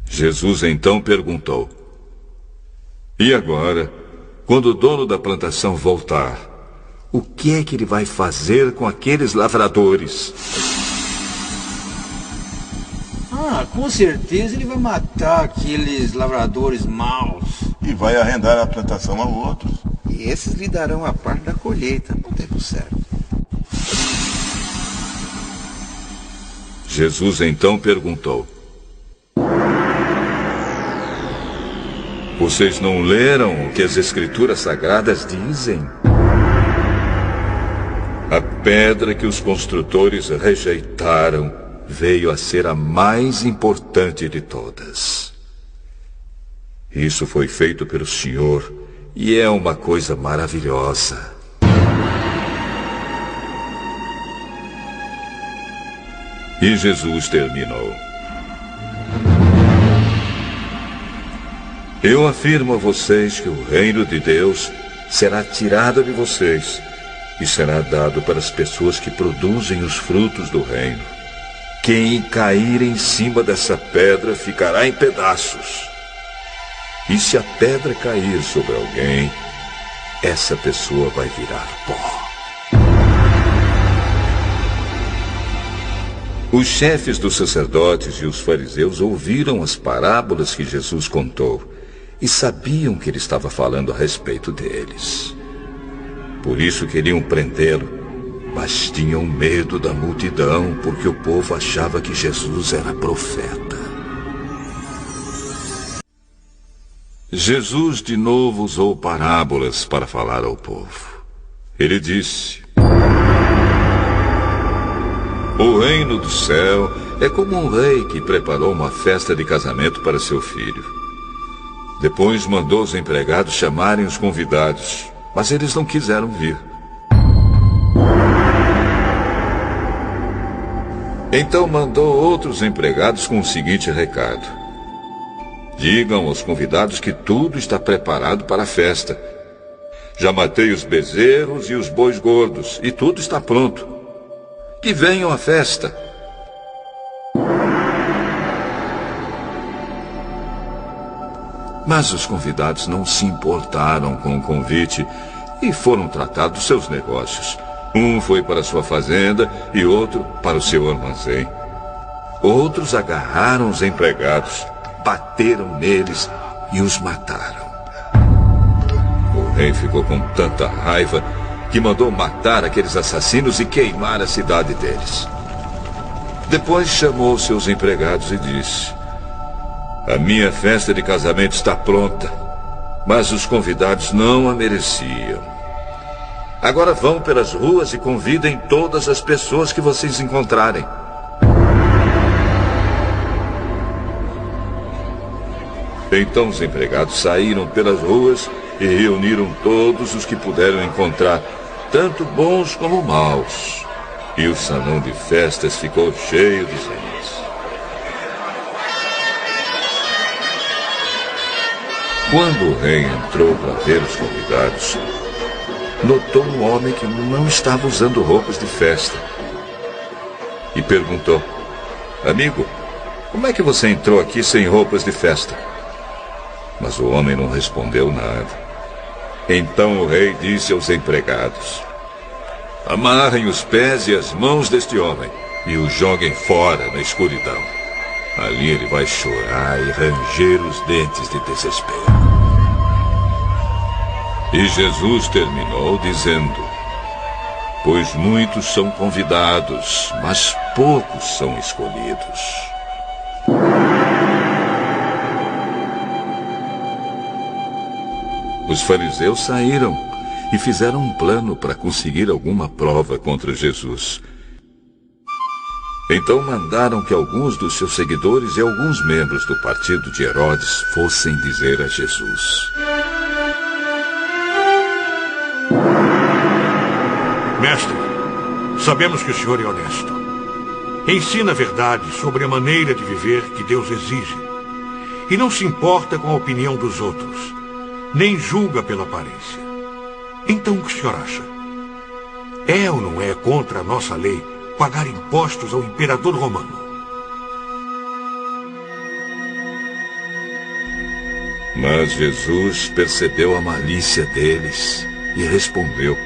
Jesus então perguntou: E agora, quando o dono da plantação voltar, o que é que ele vai fazer com aqueles lavradores? Com certeza ele vai matar aqueles lavradores maus. E vai arrendar a plantação a outros. E esses lhe darão a parte da colheita no tempo certo. Jesus então perguntou: Vocês não leram o que as Escrituras Sagradas dizem? A pedra que os construtores rejeitaram veio a ser a mais importante de todas. Isso foi feito pelo Senhor e é uma coisa maravilhosa. E Jesus terminou. Eu afirmo a vocês que o reino de Deus será tirado de vocês e será dado para as pessoas que produzem os frutos do reino. Quem cair em cima dessa pedra ficará em pedaços. E se a pedra cair sobre alguém, essa pessoa vai virar pó. Os chefes dos sacerdotes e os fariseus ouviram as parábolas que Jesus contou e sabiam que ele estava falando a respeito deles. Por isso queriam prendê-lo, mas tinham medo da multidão, porque o povo achava que Jesus era profeta. Jesus de novo usou parábolas para falar ao povo. Ele disse: o reino do céu é como um rei que preparou uma festa de casamento para seu filho. Depois mandou os empregados chamarem os convidados, mas eles não quiseram vir. Então mandou outros empregados com o seguinte recado: digam aos convidados que tudo está preparado para a festa. Já matei os bezerros e os bois gordos, e tudo está pronto. Que venham à festa. Mas os convidados não se importaram com o convite e foram tratar dos seus negócios. Um foi para sua fazenda e outro para o seu armazém. Outros agarraram os empregados, bateram neles e os mataram. O rei ficou com tanta raiva que mandou matar aqueles assassinos e queimar a cidade deles. Depois chamou seus empregados e disse: a minha festa de casamento está pronta, mas os convidados não a mereciam. Agora vão pelas ruas e convidem todas as pessoas que vocês encontrarem. Então os empregados saíram pelas ruas e reuniram todos os que puderam encontrar, tanto bons como maus. E o salão de festas ficou cheio de gente. Quando o rei entrou para ver os convidados, notou um homem que não estava usando roupas de festa. E perguntou: amigo, como é que você entrou aqui sem roupas de festa? Mas o homem não respondeu nada. Então o rei disse aos empregados: amarrem os pés e as mãos deste homem e o joguem fora na escuridão. Ali ele vai chorar e ranger os dentes de desespero. E Jesus terminou dizendo: pois muitos são convidados, mas poucos são escolhidos. Os fariseus saíram e fizeram um plano para conseguir alguma prova contra Jesus. Então mandaram que alguns dos seus seguidores e alguns membros do partido de Herodes fossem dizer a Jesus: mestre, sabemos que o senhor é honesto. Ensina a verdade sobre a maneira de viver que Deus exige. E não se importa com a opinião dos outros, nem julga pela aparência. Então o que o senhor acha? É ou não é contra a nossa lei pagar impostos ao imperador romano? Mas Jesus percebeu a malícia deles e respondeu: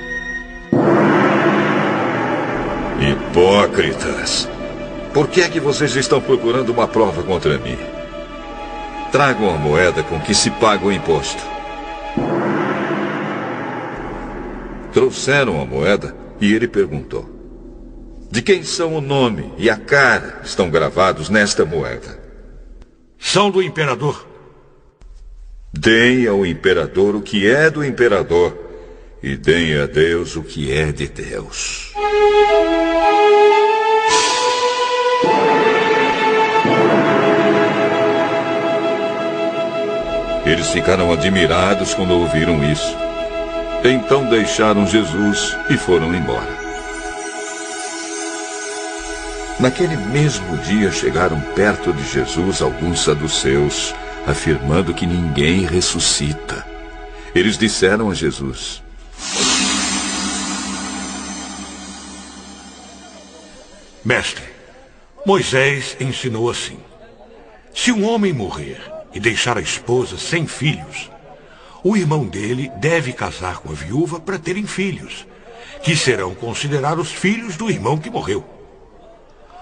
hipócritas, por que é que vocês estão procurando uma prova contra mim? Tragam a moeda com que se paga o imposto. Trouxeram a moeda e ele perguntou: de quem são o nome e a cara que estão gravados nesta moeda? São do imperador. Deem ao imperador o que é do imperador, e deem a Deus o que é de Deus. Eles ficaram admirados quando ouviram isso. Então deixaram Jesus e foram embora. Naquele mesmo dia chegaram perto de Jesus alguns saduceus, afirmando que ninguém ressuscita. Eles disseram a Jesus: Mestre, Moisés ensinou assim: se um homem morrer e deixar a esposa sem filhos, o irmão dele deve casar com a viúva para terem filhos, que serão considerados filhos do irmão que morreu.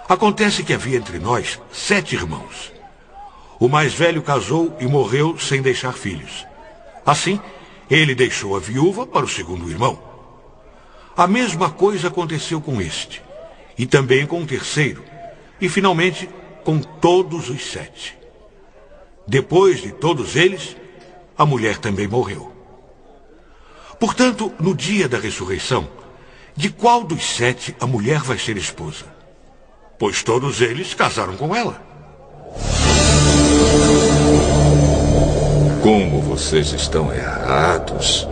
Acontece que havia entre nós 7 irmãos. O mais velho casou e morreu sem deixar filhos. Assim, ele deixou a viúva para o segundo irmão. A mesma coisa aconteceu com este, e também com o terceiro, e finalmente com todos os 7. Depois de todos eles, a mulher também morreu. Portanto, no dia da ressurreição, de qual dos 7 a mulher vai ser esposa? Pois todos eles casaram com ela. Como vocês estão errados,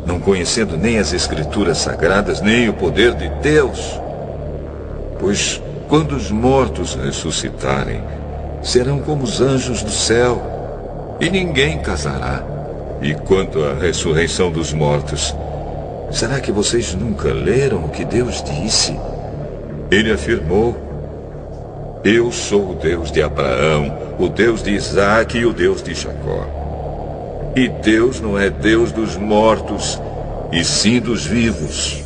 não conhecendo nem as Escrituras Sagradas, nem o poder de Deus. Pois quando os mortos ressuscitarem, serão como os anjos do céu, e ninguém casará. E quanto à ressurreição dos mortos, será que vocês nunca leram o que Deus disse? Ele afirmou: eu sou o Deus de Abraão, o Deus de Isaque e o Deus de Jacó. E Deus não é Deus dos mortos, e sim dos vivos.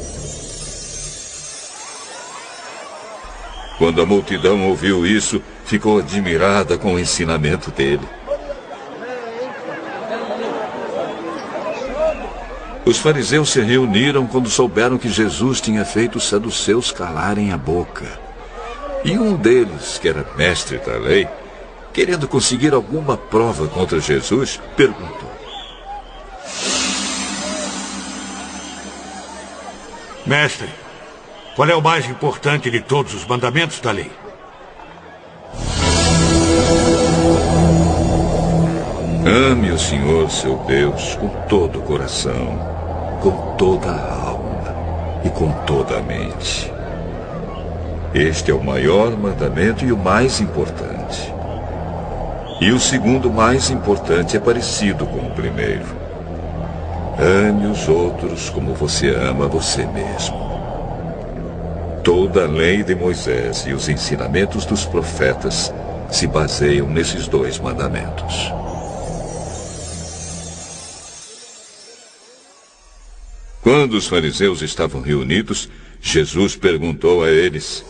Quando a multidão ouviu isso, ficou admirada com o ensinamento dele. Os fariseus se reuniram quando souberam que Jesus tinha feito os saduceus calarem a boca. E um deles, que era mestre da lei, querendo conseguir alguma prova contra Jesus, perguntou: Mestre, qual é o mais importante de todos os mandamentos da lei? Ame o Senhor, seu Deus, com todo o coração, com toda a alma e com toda a mente. Este é o maior mandamento e o mais importante. E o segundo mais importante é parecido com o primeiro: ame os outros como você ama você mesmo. Toda a lei de Moisés e os ensinamentos dos profetas se baseiam nesses 2 mandamentos. Quando os fariseus estavam reunidos, Jesus perguntou a eles: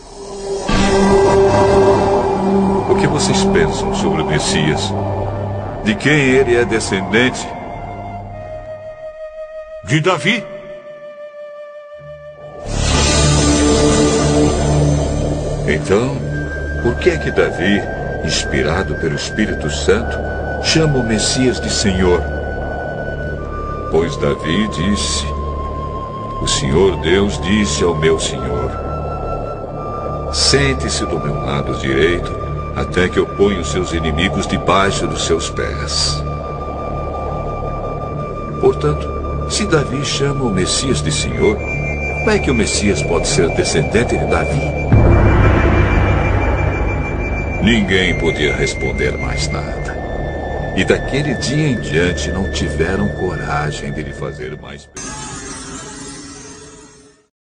o que vocês pensam sobre o Messias? De quem ele é descendente? De Davi. Então, por que é que Davi, inspirado pelo Espírito Santo, chama o Messias de Senhor? Pois Davi disse: o Senhor Deus disse ao meu Senhor: sente-se do meu lado direito, até que eu ponha os seus inimigos debaixo dos seus pés. Portanto, se Davi chama o Messias de Senhor, como é que o Messias pode ser descendente de Davi? Ninguém podia responder mais nada. E daquele dia em diante não tiveram coragem de lhe fazer mais perguntas.